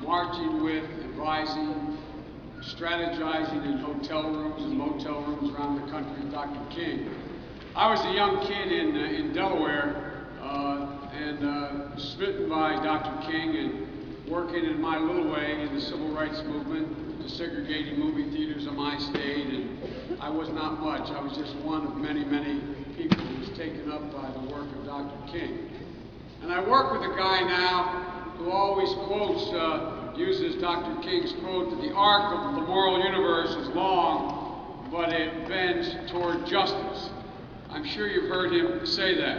marching with, advising, strategizing in hotel rooms and motel rooms around the country with Dr. King. I was a young kid in Delaware and smitten by Dr. King and working in my little way in the civil rights movement, desegregating movie theaters on my state, and I was not much. I was just one of many, many people who was taken up by the work of Dr. King. And I work with a guy now who always quotes, uses Dr. King's quote that the arc of the moral universe is long, but it bends toward justice. I'm sure you've heard him say that.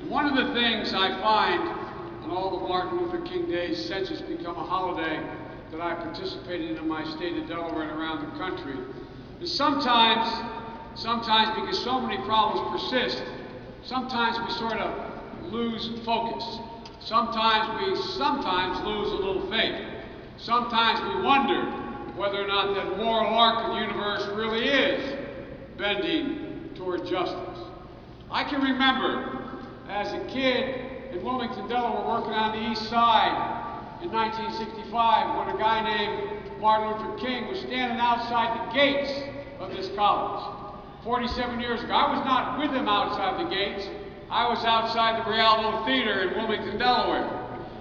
And one of the things I find on all the Martin Luther King days since it's become a holiday that I participated in my state of Delaware and around the country is sometimes because so many problems persist, sometimes we sort of lose focus. Sometimes we lose a little faith. Sometimes we wonder whether or not that moral arc of the universe really is bending toward justice. I can remember as a kid in Wilmington, Delaware, working on the east side in 1965 when a guy named Martin Luther King was standing outside the gates of this college 47 years ago. I was not with him outside the gates. I was outside the Rialto Theater in Wilmington, Delaware.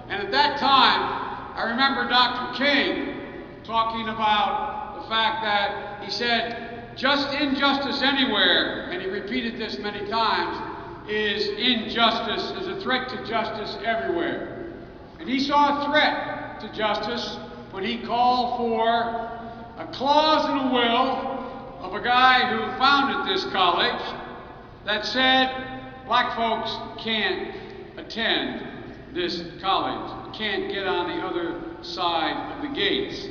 And at that time, I remember Dr. King talking about the fact that he said, just injustice anywhere, and he repeated this many times, is injustice, is a threat to justice everywhere. And he saw a threat to justice when he called for a clause in the will of a guy who founded this college that said black folks can't attend this college, can't get on the other side of the gates.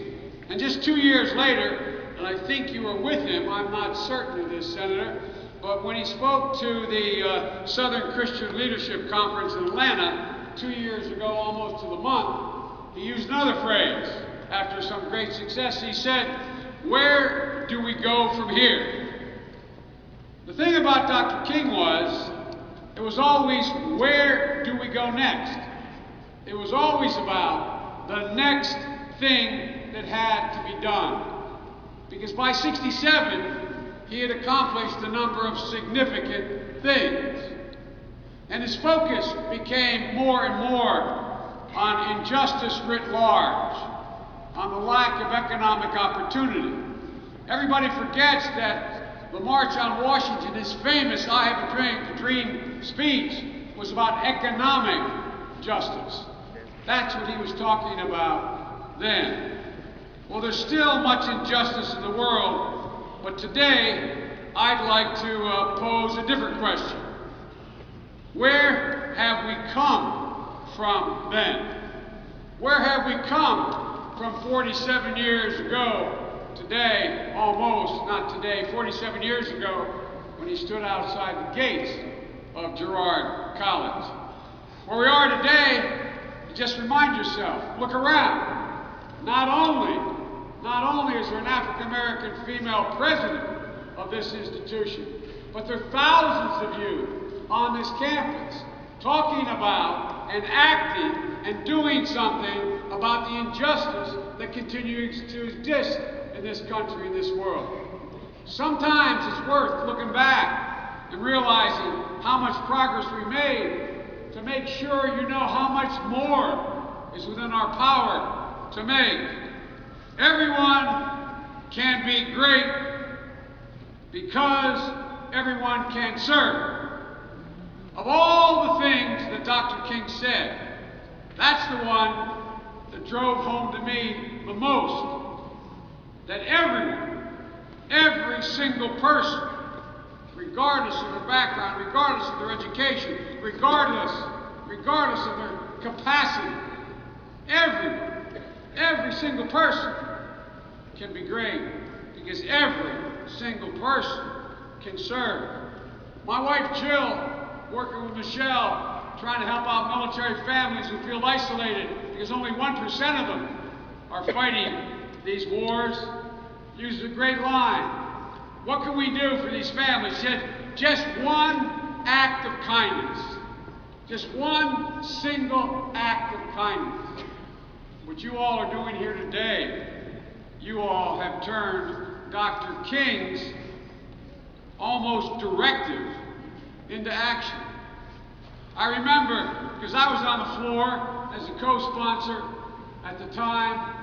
And just 2 years later, and I think you were with him, I'm not certain of this, Senator, but when he spoke to the Southern Christian Leadership Conference in Atlanta 2 years ago, almost to the month, he used another phrase. After some great success, he said, "Where do we go from here?" The thing about Dr. King was, it was always, where do we go next? It was always about the next thing that had to be done. Because by '67, he had accomplished a number of significant things. And his focus became more and more on injustice writ large, on the lack of economic opportunity. Everybody forgets that the March on Washington, his famous I Have a Dream speech, was about economic justice. That's what he was talking about then. Well, there's still much injustice in the world, but today I'd like to pose a different question. Where have we come from then? Where have we come from 47 years ago today, almost, not today, 47 years ago when he stood outside the gates of Girard College? Where we are today, just remind yourself, look around. Not only is there an African-American female president of this institution, but there are thousands of you on this campus talking about and acting and doing something about the injustice that continues to exist in this country, in this world. Sometimes it's worth looking back and realizing how much progress we made to make sure you know how much more is within our power to make. Everyone can be great because everyone can serve. Of all the things that Dr. King said, that's the one that drove home to me the most. That every single person, regardless of their background, regardless of their education, regardless of their capacity, every single person can be great because every single person can serve. My wife Jill, working with Michelle, trying to help out military families who feel isolated because only 1% of them are fighting these wars, uses a great line. What can we do for these families? She said, just one act of kindness. Just one single act of kindness would what you all are doing here today, you all have turned Dr. King's almost directive into action. I remember, because I was on the floor as a co-sponsor at the time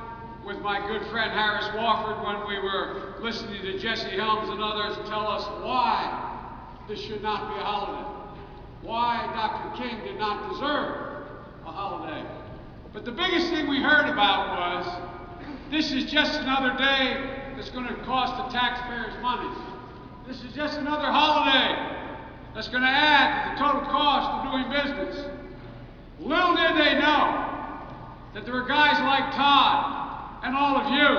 with my good friend Harris Wofford when we were listening to Jesse Helms and others tell us why this should not be a holiday, why Dr. King did not deserve a holiday. But the biggest thing we heard about was, this is just another day that's going to cost the taxpayers money. This is just another holiday that's going to add to the total cost of doing business. Little did they know that there were guys like Todd and all of you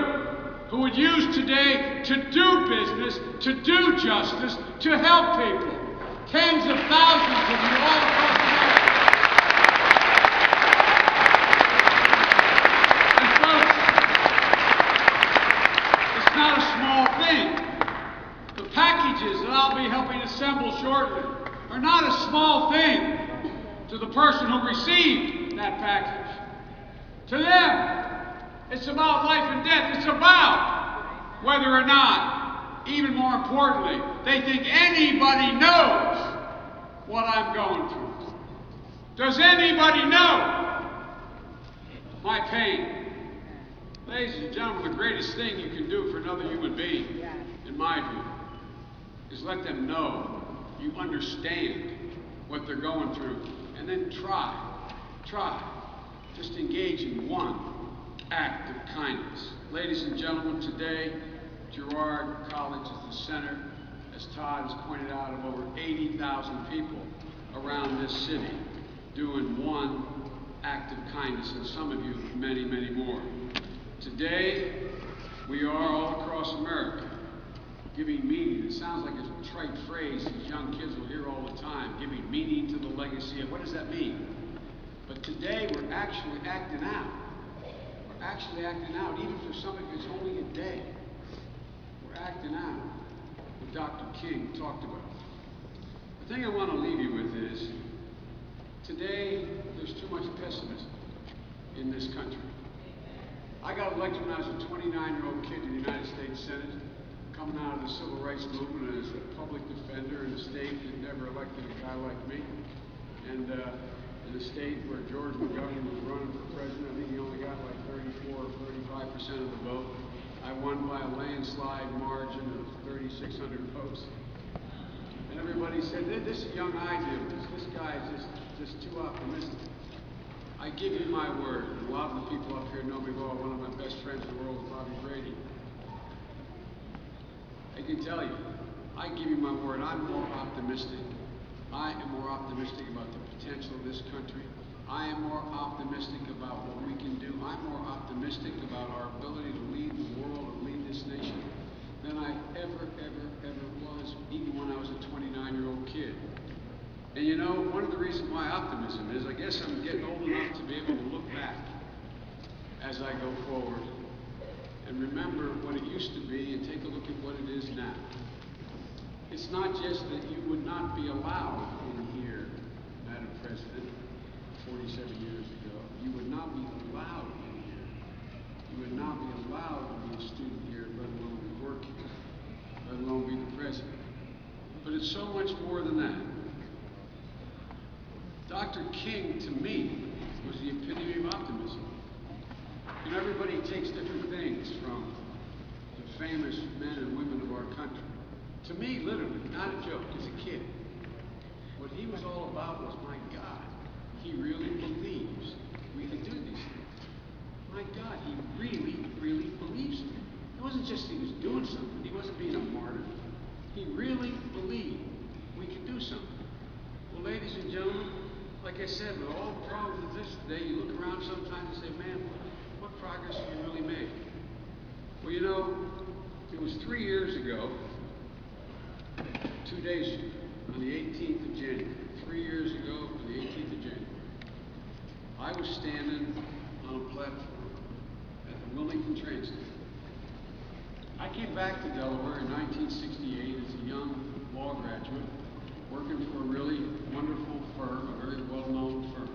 who would use today to do business, to do justice, to help people. Tens of thousands of you all across America. And folks, it's not a small thing. The packages that I'll be helping assemble shortly are not a small thing to the person who received that package. To them, it's about life and death. It's about whether or not, even more importantly, they think anybody knows what I'm going through. Does anybody know my pain? Ladies and gentlemen, the greatest thing you can do for another human being, in my view, is let them know you understand what they're going through, and then try, just engage in one act of kindness. Ladies and gentlemen, today, Girard College is the center, as Todd has pointed out, of over 80,000 people around this city doing one act of kindness, and some of you, many, many more. Today, we are all across America giving meaning. It sounds like a trite phrase these young kids will hear all the time, giving meaning to the legacy of, what does that mean? But today, we're actually acting out. We're actually acting out, even for some of you, it's only a day. We're acting out what Dr. King talked about. The thing I want to leave you with is, today, there's too much pessimism in this country. I got elected when I was a 29-year-old kid in the United States Senate, coming out of the civil rights movement as a public defender in a state that never elected a guy like me. And in a state where George McGovern was running for president, I think he only got like 34 or 35% of the vote. I won by a landslide margin of 3,600 votes. And everybody said, this is a young idealist. This guy is just too optimistic. I give you my word, and a lot of the people up here know me well. One of my best friends in the world is Bobby Brady. I can tell you, I give you my word, I'm more optimistic. I am more optimistic about the potential of this country. I am more optimistic about what we can do. I'm more optimistic about our ability to lead the world and lead this nation than I ever was, even when I was a 29-year-old kid. And you know, one of the reasons why optimism is, I guess I'm getting old enough to be able to look back as I go forward and remember what it used to be and take a look at what it is now. It's not just that you would not be allowed in here, Madam President, 47 years ago. You would not be allowed in here. You would not be allowed to be a student here, let alone be working, let alone be the president. But it's so much more than that. Dr. King, to me, was the epitome of optimism. You know, everybody takes different things from the famous men and women of our country. To me, literally, not a joke, as a kid, what he was all about was, my God, he really believes we can do these things. My God, he really believes it. It wasn't just he was doing something. He wasn't being a martyr. He really believed we could do something. Well, ladies and gentlemen, like I said, with all the problems of this today, you look around sometimes and say, man, what progress have you really made? Well, you know, it was 3 years ago, 2 days ago, on the 18th of January, 3 years ago, on the 18th of January, I was standing on a platform at the Wilmington train station. I came back to Delaware in 1968 as a young law graduate, working for a really wonderful firm, a very well-known firm.